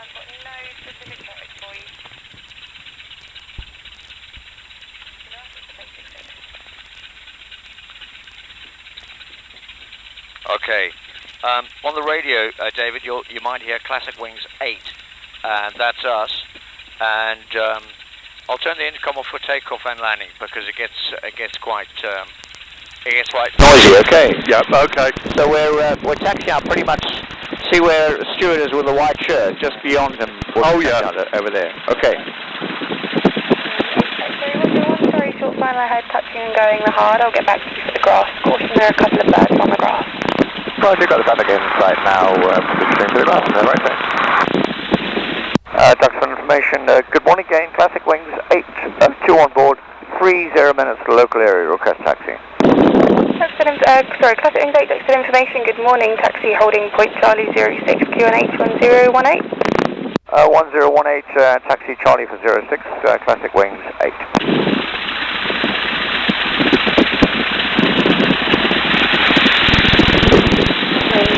I've got no specific traffic for you. Okay. On the radio, David, you might hear Classic Wings 8, and that's us. And I'll turn the intercom off for takeoff and landing because it gets quite noisy. Okay. Yep. Okay. So we're taxiing out pretty much. See where the steward is with the white shirt, just beyond him. Oh yeah. Over there. Okay. Sorry, short final ahead, touching and going the hard. I'll get back to you for the grass. Caution, there are a couple of birds on the grass. Right, you've got the traffic in sight now, switching to the grass, right there. Ducks for information, good morning again, Classic Wings 8, 2 on board, 30 minutes to local area, request taxi. Classic Wings 8, Ducks for information, good morning, taxi holding point Charlie 06, QNH 1018. 1018, taxi Charlie for 06, Classic Wings 8.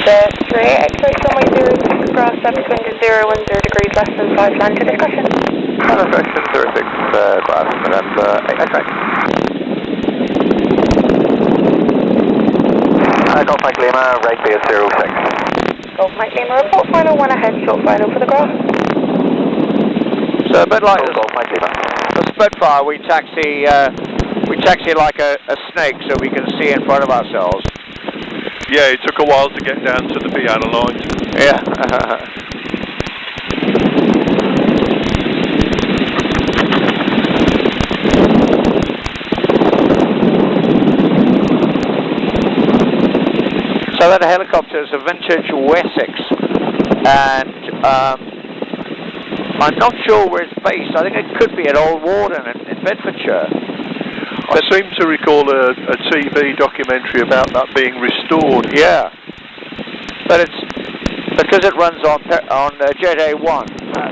And 3 X-ray runway 06, grass surface wind is 010 degrees less than 5, land to discussion. Direction 06, grass, November 8, X-ray. Golf Mike Lima, right base 06. Golf Mike Lima, report final, 1 ahead, short final for the grass. So a bit like Golf Mike Lima. the Spitfire, we taxi like a snake so we can see in front of ourselves. Yeah, it took a while to get down to the piano line. Yeah. So that helicopter is a vintage Wessex, and I'm not sure where it's based. I think it could be at Old Warden in Bedfordshire. I seem to recall a TV documentary about that being restored. Yeah, but it's because it runs on Jet A1.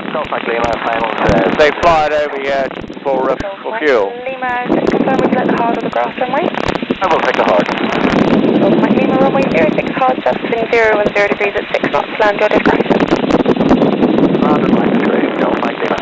Golf Mike Lima, final. They fly it over here for fuel. Lima, just confirm we select the hard or the grass runway. I will take the hard. Golf Mike Lima, runway 06 hard, surfacing 010 degrees at 6 knots, land your discretion. Round and line 3, Golf Mike Lima.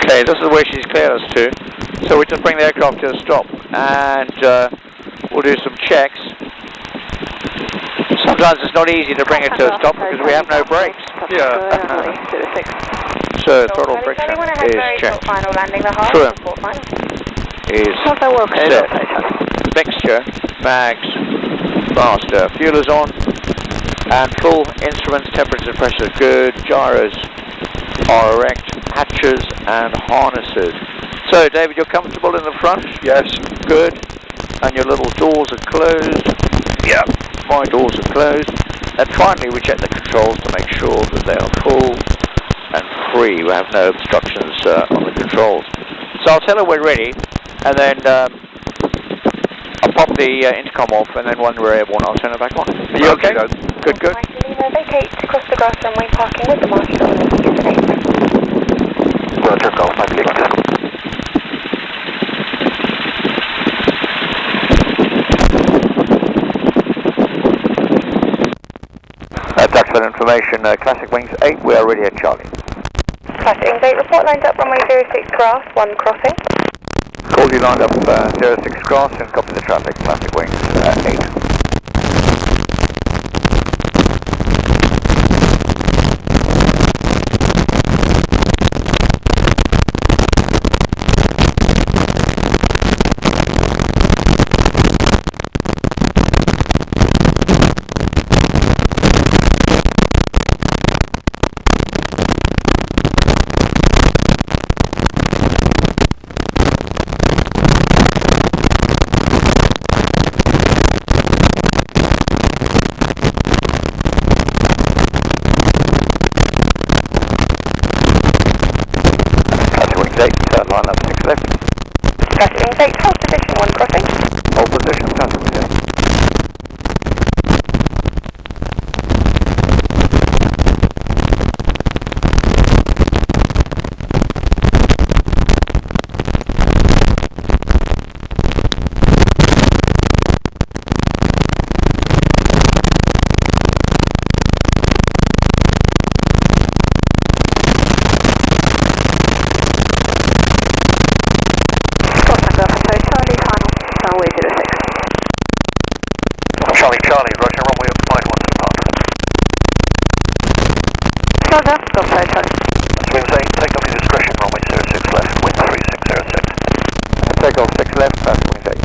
Okay, this is where she's cleared us to. So we just bring the aircraft to a stop, and we'll do some checks. Sometimes it's not easy to bring it to a stop because we have no brakes. Yeah. So throttle friction is checked. Trim is set. Mixture, mags, faster. Fuel is on, and full instruments, temperature, pressure good. Gyros are erect. Hatches and harnesses. So, David, you're comfortable in the front? Yes. Good. And your little doors are closed? Yeah. My doors are closed. And finally, we check the controls to make sure that they are full and free. We have no obstructions on the controls. So I'll tell her we're ready, and then I'll pop the intercom off, and then when we're airborne, I'll turn it back on. Are you okay? Good, good. Vacate across the grass runway, parking with the marshal on Roger, Golf Mike Lima. Ducks for information, Classic Wings 8, we are ready at Charlie. Classic Wings 8, report lined up runway 06 grass, 1 crossing. Hold you lined up 06 cross and copy the traffic, Classic Wings 8. Line up 6 left. Classic Wings 8, hold position 1 crossing. Hold position, Classic Wings 8. Charlie, Roger, runway up 51 to depart. Roger, Golf Hotel. Wings 8, take off your discretion, runway 06 left, wind 3606. Take off 6 left, that's Wings 8.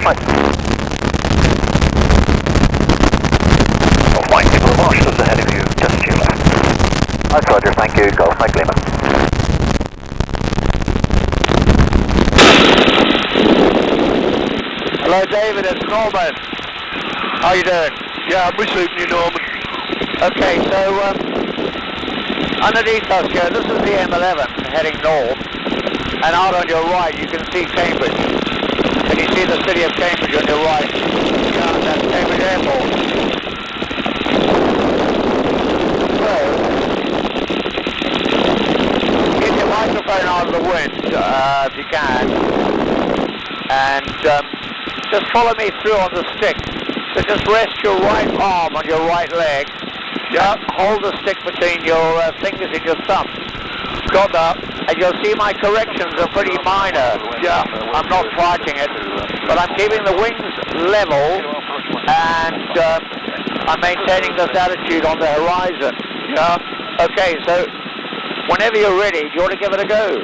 Mike. Golf Mike, people marshals ahead of you, just to your left. Nice, Roger, thank you. Golf Mike Lima. Hello, David, it's Norman. How you doing? Yeah, I'm receiving you, Norman. Okay, so underneath us here, this is the M11 heading north, and out on your right you can see Cambridge. Can you see the city of Cambridge on your right? Yeah, that's Cambridge Airport. So, get your microphone out of the wind, if you can, and just follow me through on the stick. So just rest your right arm on your right leg. Yeah. Hold the stick between your fingers and your thumb. Got that. And you'll see my corrections are pretty minor. Yeah. I'm not fighting it, but I'm keeping the wings level and I'm maintaining this attitude on the horizon. Yeah. Okay, so whenever you're ready, do you want to give it a go?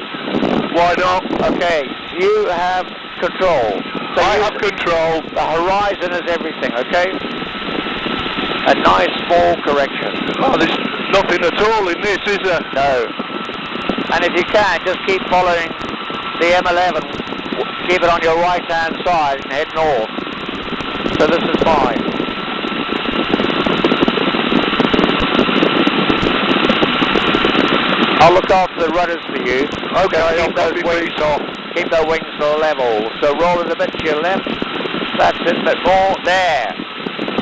Why not? Okay, you have control. So I have control. The horizon is everything, okay? A nice small correction. Oh, there's nothing at all in this, is there? No. And if you can, just keep following the M11. Keep it on your right-hand side and head north. So this is fine. I'll look after the rudders for you. Okay, I'll keep those copy, wings please. off. Keep those wings level. So roll it a bit to your left. That's it, a bit more. There.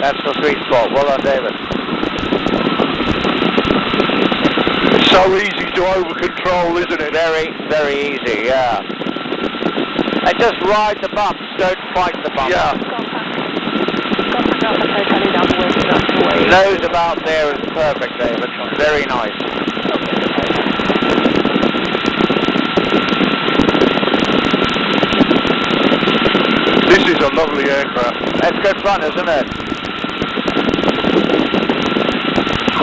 That's the sweet spot. Well done, David. It's so easy to over control, isn't it? Very, very easy, yeah. And just ride the bumps, don't fight the bumps. Yeah. Nose about there is perfect, David. Very nice. This is a lovely aircraft. That's good fun, isn't it?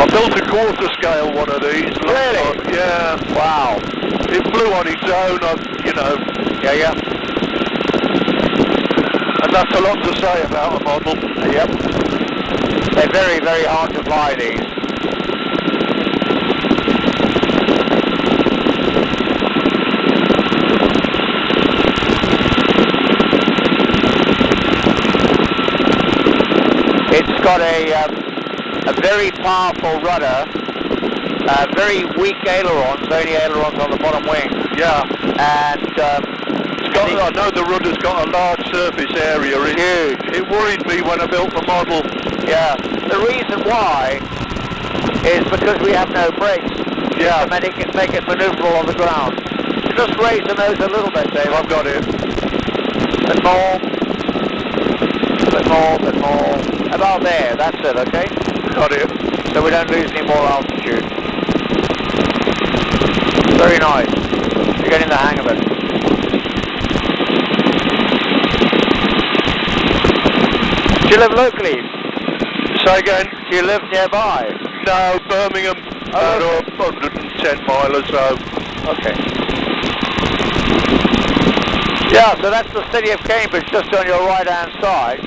I built a quarter scale one of these. Really? Yeah. Wow. It flew on its own, you know. Yeah. And that's a lot to say about a model. Yep. They're very, very hard to fly, these. It's got a very powerful rudder, very weak ailerons, only ailerons on the bottom wing. Yeah. And I know the rudder's got a large surface area. Huge. It worried me when I built the model. Yeah. The reason why is because we have no brakes. Yeah. To make it maneuverable on the ground. Just raise the nose a little bit, Dave. I've got it. Bit more. Bit more. About there. That's it, okay? Got it. So we don't lose any more altitude. Very nice. You're getting the hang of it. Do you live locally? Say again? Do you live nearby? No, Birmingham. Oh, About 110 mile or so. Okay. Yeah, so that's the city of Cambridge, just on your right-hand side.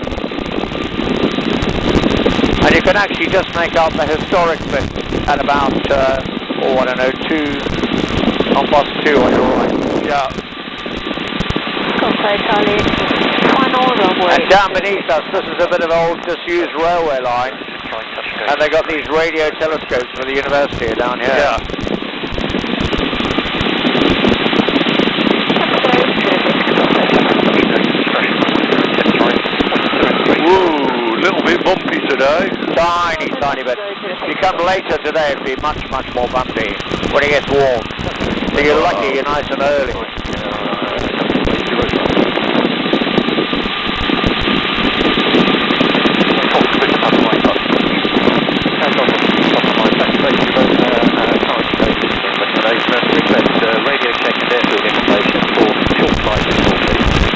And you can actually just make out the historic bit at about, oh, I don't know, 2 on your right. Yeah. And down beneath us, this is a bit of old disused railway line. And they got these radio telescopes for the university down here. Yeah. Woo, little bit bumpy today. Tiny bit. If you come later today, it'll be much, much more bumpy when it gets warm. So you're lucky, you're nice and early. Radio check and airfield information for short flight and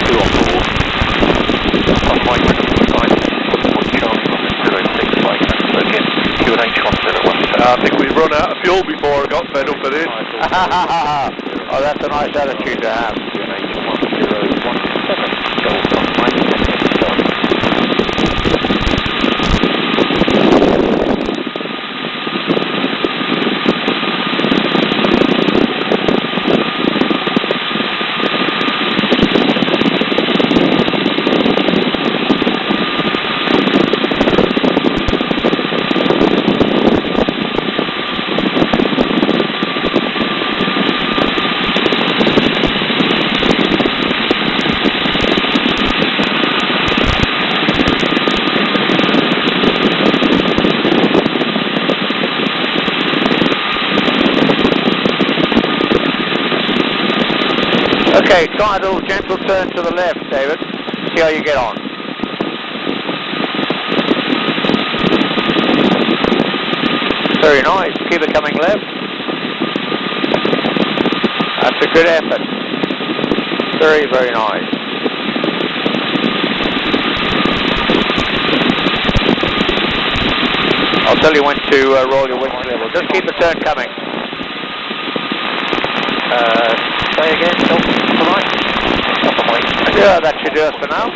two on board. Some might Charlie on the 06 flight transfer again. QNH 101. I think we've run out of fuel before I got fed up with it. Oh, that's a nice attitude to have. QNH 1017. Delta Mike. Okay, try a little gentle turn to the left, David. See how you get on. Very nice. Keep it coming left. That's a good effort. Very, very nice. I'll tell you when to roll your wings level. Just keep the turn coming. Say again, right. Yeah, that should do us for now.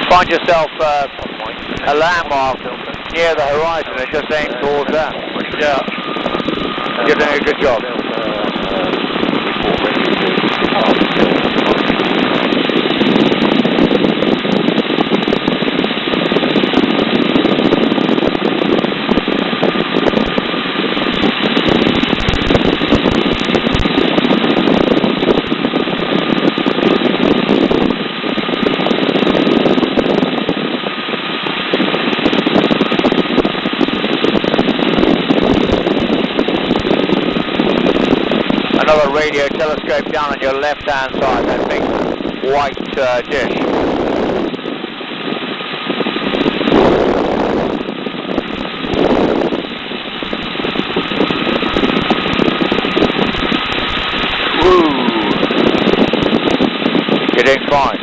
Find yourself a landmark near the horizon and just aim towards that. Yeah. You're doing a good job. another radio telescope down on your left-hand side, that big white dish. Woo! You're doing fine.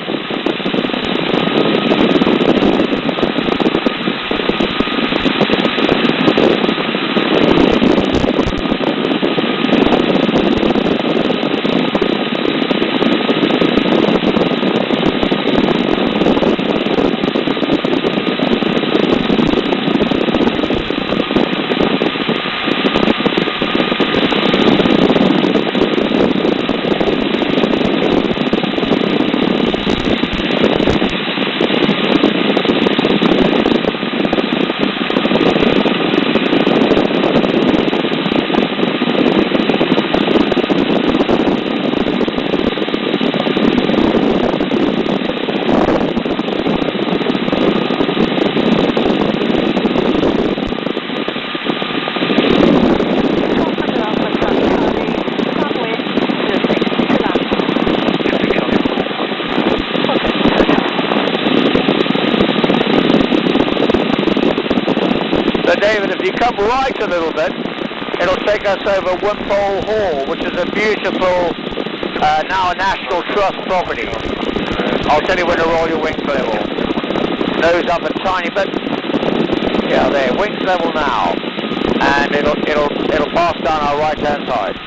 So David, if you come right a little bit, it'll take us over Wimpole Hall, which is a beautiful, now a National Trust property. I'll tell you when to roll your wings level. Nose up a tiny bit. Yeah, there, wings level now. And it'll pass down our right-hand side.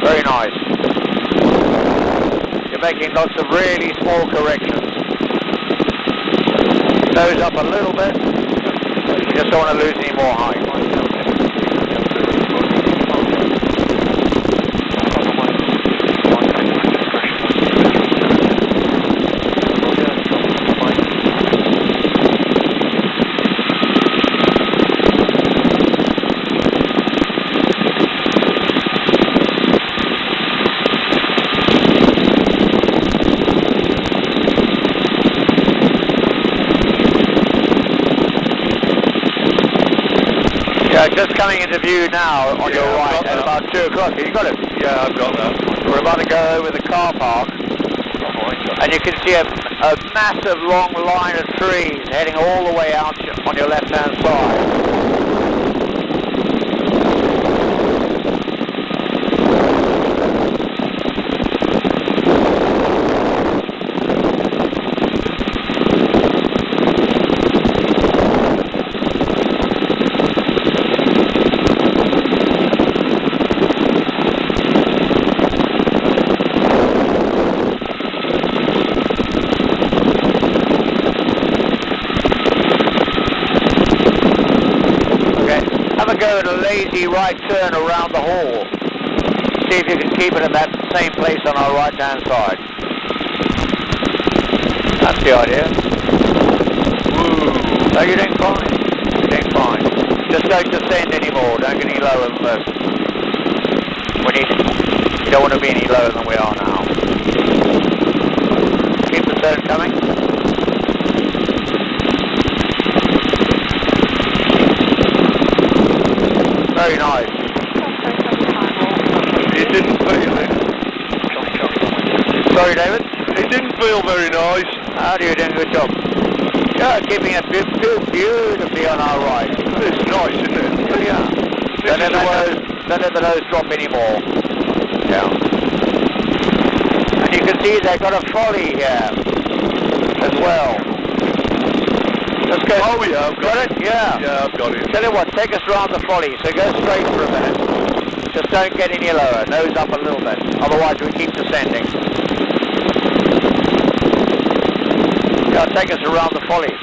Very nice. You're making lots of really small corrections. Nose up a little bit. You just don't want to lose any more height. Just coming into view now on your right at about 2 o'clock. Have you got it? Yeah, I've got that. We're about to go over the car park. And you can see a massive long line of trees heading all the way out on your left-hand side. Go at a lazy right turn around the hall. See if you can keep it in that same place on our right hand side. That's the idea. Woo. No, you're doing fine. You're doing fine. Just don't descend anymore. Don't get any lower than this. You don't want to be any lower than we are now. Keep the turn coming. Very nice. It didn't feel it. Sorry, David? It didn't feel very nice. How do you do a good job? Yeah, keeping it beautifully on our right. It's nice, isn't it? Yeah. Don't let the nose drop anymore. Yeah. And you can see they've got a folly here as well. Let's go. Oh yeah, I've got it. Yeah. Yeah, I've got it. Tell you what, take us round the folly. So go straight for a minute. Just don't get any lower. Nose up a little bit. Otherwise we keep descending. Yeah, take us around the folly.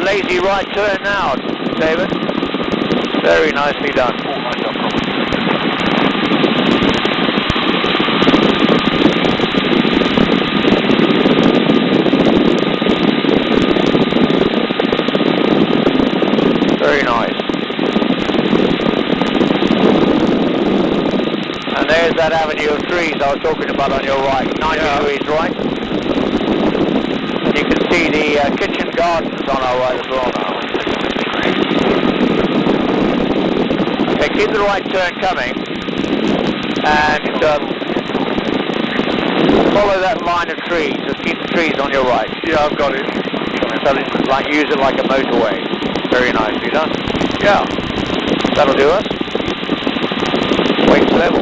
Lazy right turn now, David. Very nicely done. Very nice. And there's that avenue of trees I was talking about on your right, 90 degrees right. And you can see the kitchen gardens on our right as well now. Okay, keep the right turn coming. And follow that line of trees. Just keep the trees on your right. Yeah, I've got it. So use it like a motorway. Very nicely done. Yeah. That'll do us. Weight level.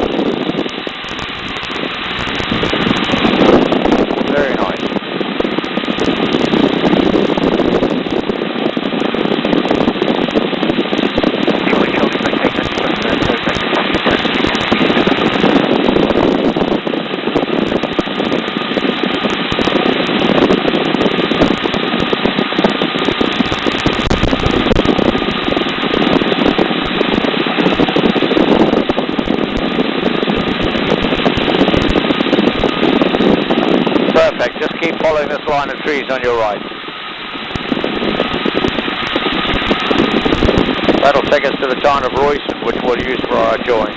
Very nice. Perfect. Just keep following this line of trees on your right. That'll take us to the town of Royston, which we'll use for our join.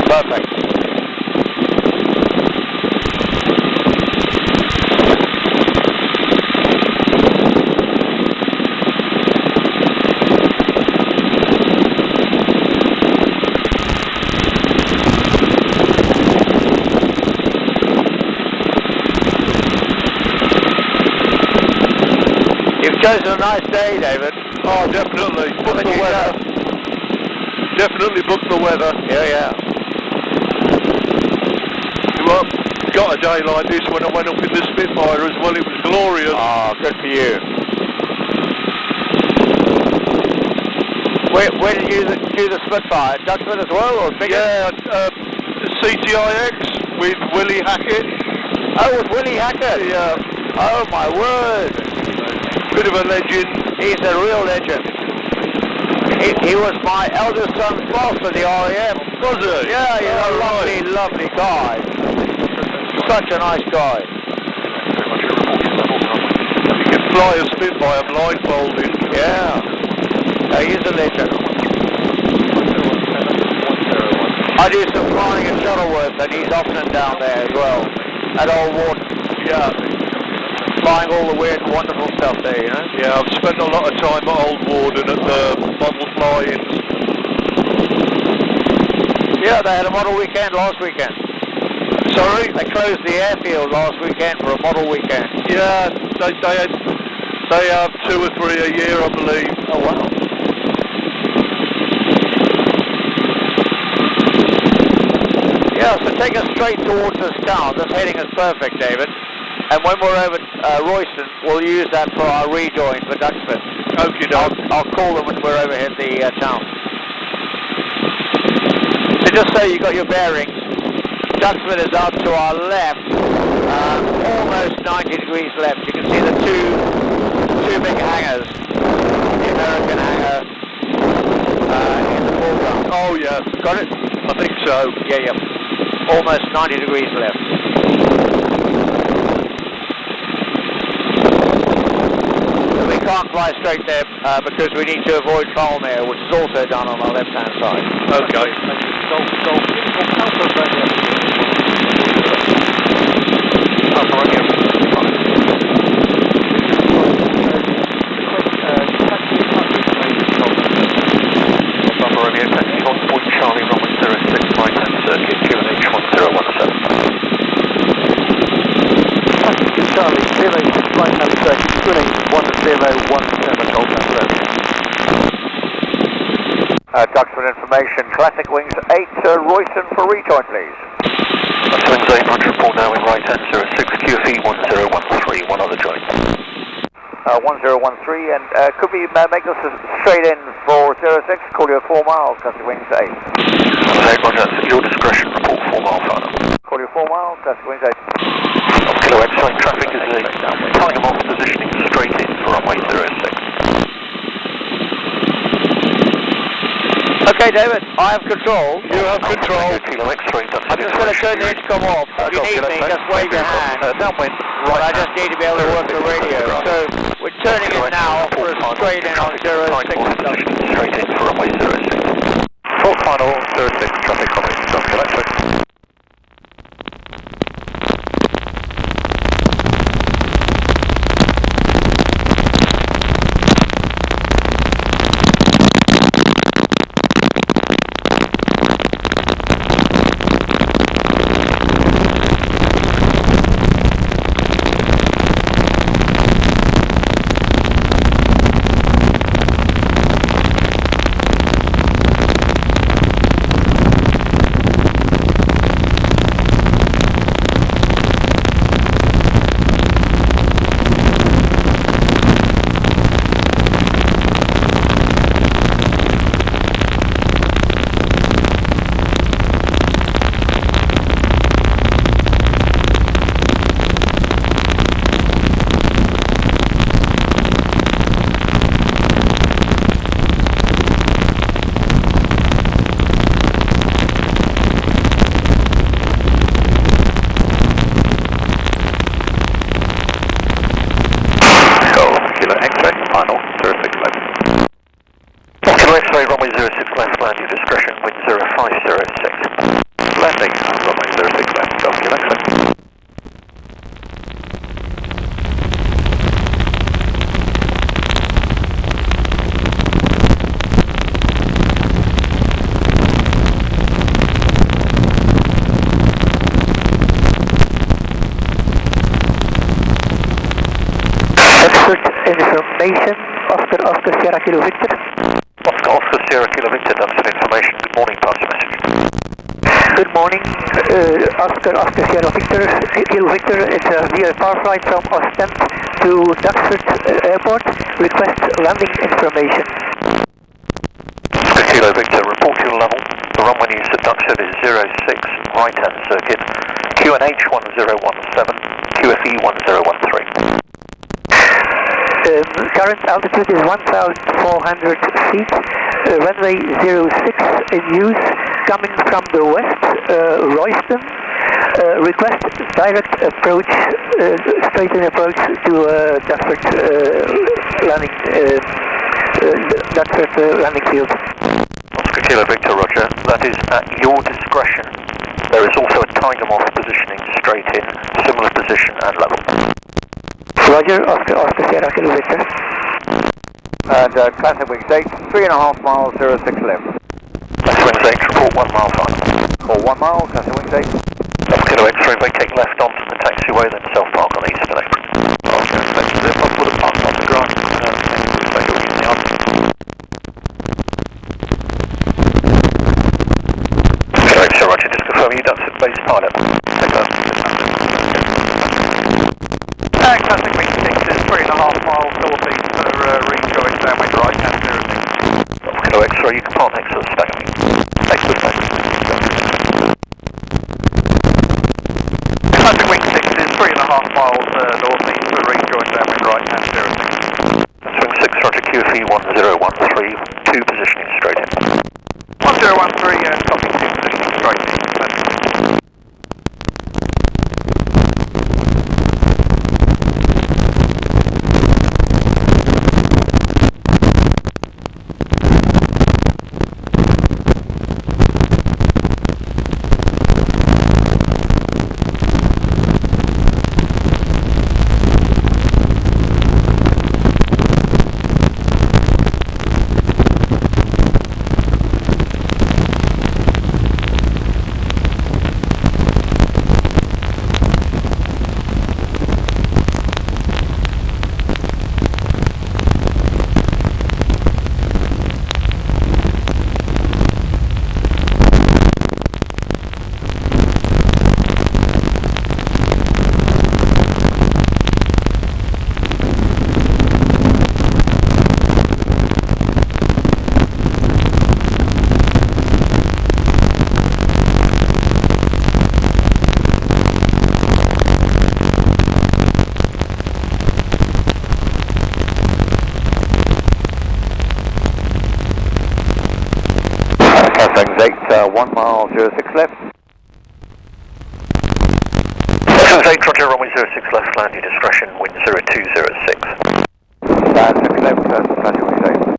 Perfect. You've chosen a nice day, David. Oh, definitely. Book the weather. Definitely book the weather. Yeah. Well, got a day like this when I went up in the Spitfire as well. It was glorious. Oh, good for you. Where did you do the Spitfire? Duxford as well, or bigger? Yeah, CTIX with Willie Hackett. Oh, with Willie Hackett? Yeah. Oh, my word. Bit of a legend. He's a real legend. He was my eldest son's boss for the RAF. Was it? Yeah, he's a lovely, lovely guy. Such a nice guy. You can fly a Spitfire blindfolded. Yeah. He's a legend. I do some flying at Shuttleworth, and he's often down there as well. At Old Warden. Yeah. Flying all the weird and wonderful stuff there, you know? Yeah, I've spent a lot of time at Old Warden at the model fly-ins. Yeah, they had a model weekend last weekend. Sorry? They closed the airfield last weekend for a model weekend. Yeah, they have 2 or 3 a year, I believe. Oh, wow. Yeah, so take us straight towards this town. This heading is perfect, David. And when we're over Royston, we'll use that for our rejoin for Duxford. Okie doke. I'll call them when we're over here at the town. So just so you got your bearings, Duxford is out to our left, almost 90 degrees left. You can see the two big hangars. The American hangar in the foreground. Oh, yeah. Got it? I think so. Yeah. Almost 90 degrees left. We can't fly straight there because we need to avoid Falmere, which is also down on our left-hand side. Okay. Charlie, 06 flight number 30, twinning 10 Golf Left. Duxford information, Classic Wings 8, Royston for rejoin please. Classic Wings 8, Roger, report now in right hand 06, QFE 1013, one other join. 1013, and could we make this straight in for 06, call you 4 miles, Classic Wings 8. Okay, Roger, that's at your discretion, report 4 mile final. Call you 4 miles, Classic Wings 8. Kilo X-ray traffic is a time off positioning straight in for runway 06. Okay, David, I have control. You have control. Kilo X-ray, that's I'm just going to turn the intercom off. If you need me, just wave your hand. Downwind, But I just need to be able to work the radio. So we're turning it now for a straight in on 06. Positioning straight in for runway 06. Full final 06 traffic on it. Kilo X-ray. Information, Oscar Sierra Kilo Victor. Oscar Sierra Kilo Victor, that's an information. Good morning, pass the message. Good morning, Oscar Sierra Victor, Kilo Victor. It's a VA power flight from Ostend to Duxford Airport. Request landing information. Oscar Kilo Victor, report your level. The runway news at Duxford is 06, right-hand circuit, QNH 1017, QFE 1013. Current altitude is 1,400 feet. Runway 06 in use, coming from the west, Royston. Request direct approach, straight-in approach to Duxford landing field. Oscar Kilo Victor, Roger. That is at your discretion. There is also a time off positioning straight in, similar position and level. Roger, Oscar Sierra Kilo Victor. And Classic Wings 8, 3.5 miles, 06 left. Classic Wings 8, report 1 mile final. Call 1 mile, Classic Wings 8. Oscar Kilo X-ray, vacate left onto the taxiway, then self-park on the eastern apron. Okay, thank you. If possible to park on the ground, special in the arm. Kilo X-ray, Roger, just confirm you Duxford base pilot. Classic Wings 6 is 3.5 miles northeast for rejoin downwind right hand 06. Kilo X-ray, you can park next to the stack. Excellent, thank you. Classic Wings 6 is 3.5 miles northeast for rejoin downwind right hand 06. Swing 6, Roger, QFE 1013, 2 positioning straight in. 1013 and copy 2 positioning straight in. Classic Wings 8, 1 mile 06 left. Classic 8, Roger, runway 06 left, land your discretion, wind 0206. Bad 6 left, Classic Wings 8.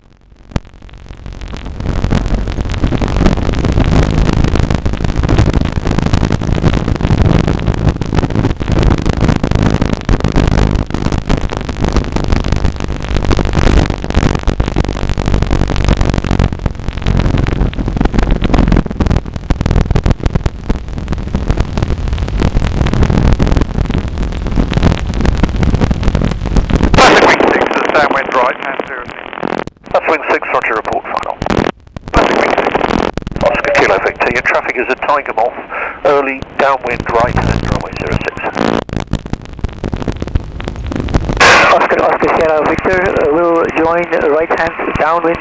Downwind right, hand 06. Classic Wing 6, Roger, report final. Classic Wing 6. Oscar Kilo Victor, your traffic is a Tiger Moth, early downwind right hand, runway 06. Oscar Sierra Victor will join right hand downwind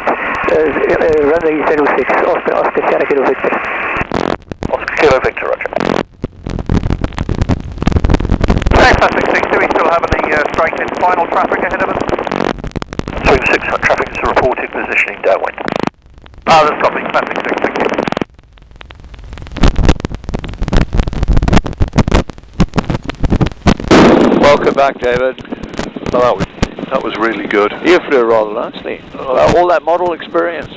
runway 06. Oscar Sierra Kilo Victor. Oscar Kilo Victor, Roger. Classic 6, do we still have any straight in final traffic ahead of us? Swing 6, traffic is reported positioning downwind. That's copy, Classic 6, thank you. Welcome back, David. Oh, that was really good. You flew rather nicely. All that model experience.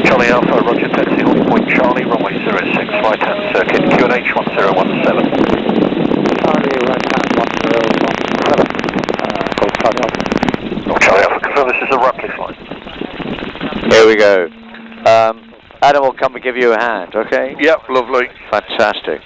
Charlie Alpha, Roger, taxi holding point Charlie, runway 06, right hand circuit, QNH 1017. Charlie right hand 1017. Call Charlie Alpha. Charlie Alpha, confirm this is a Rutley flight. Here we go. Adam will come and give you a hand, okay? Yep, lovely. Fantastic.